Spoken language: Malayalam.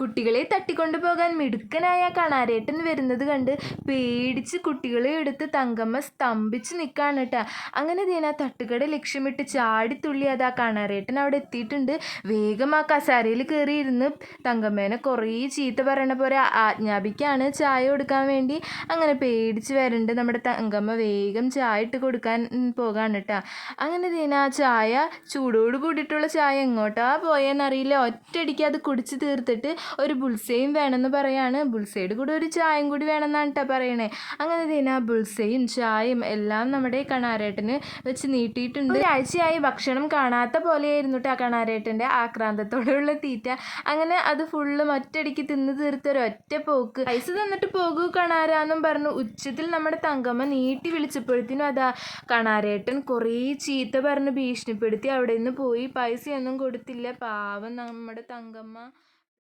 കുട്ടികളെ തട്ടിക്കൊണ്ടു പോകാൻ മിടുക്കനായ കണാരേട്ടൻ വരുന്നത് കണ്ട് പേടിച്ച് കുട്ടികളെ എടുത്ത് തങ്കമ്മ സ്തംഭിച്ച് നിൽക്കുകയാണ് കേട്ടോ. അങ്ങനെ ദീന തട്ടുകട ലക്ഷ്യമിട്ട് ചാടിത്തുള്ളി അതാ കണാരേട്ടൻ അവിടെ എത്തിയിട്ടുണ്ട്. വേഗം ആ കസാരയിൽ കയറിയിരുന്ന് തങ്കമ്മേനെ കുറേ ചീത്ത പറയണ പോലെ ആജ്ഞാപിക്കുകയാണ് ചായ കൊടുക്കാൻ വേണ്ടി. അങ്ങനെ പേടിച്ച് വരണ്ട് നമ്മുടെ തങ്കമ്മ വേഗം ചായ ഇട്ട് കൊടുക്കാൻ പോകാണ് കേട്ടോ. അങ്ങനെ ദീന ആ ചായ ചൂടോട് കൂടിയിട്ടുള്ള ചായ എങ്ങോട്ടാ പോയെന്നറിയില്ല, ഒറ്റയടിക്ക് അത് കുടിച്ച് തീർത്തിട്ട് ഒരു ബുൾസയും വേണമെന്ന് പറയാണ്. ബുൾസയുടെ കൂടെ ഒരു ചായയും കൂടി വേണമെന്നാണ് കേട്ടോ പറയണേ. അങ്ങനെ ദീന ബുൾസയും ചായയും എല്ലാം നമ്മുടെ കണാരേട്ടന് വെച്ച് നീട്ടിയിട്ടുണ്ട്. ഒരാഴ്ചയായി ഭക്ഷണം കാണാത്ത പോലെയായിരുന്നു കേട്ടോ കണാരേട്ടൻ്റെ ആക്രാന്തത്തോടെയുള്ള തീറ്റ. അങ്ങനെ അത് ഫുള്ളും ഒറ്റയടിക്ക് തിന്ന് തീർത്തൊരൊറ്റ പോക്ക്. പൈസ തന്നിട്ട് പോകൂ കണാരാന്നും പറഞ്ഞു ഉച്ചത്തിൽ നമ്മുടെ തങ്കമ്മ നീട്ടി വിളിച്ചപ്പോഴത്തേനും അതാ കണാരേട്ടൻ കുറേ ചീത്ത പറഞ്ഞ് ഭീഷണിപ്പെടുത്തി അവിടെ നിന്ന് പോയി. പൈസയൊന്നും കൊടുത്തില്ല. പാവം നമ്മുടെ തങ്കമ്മ.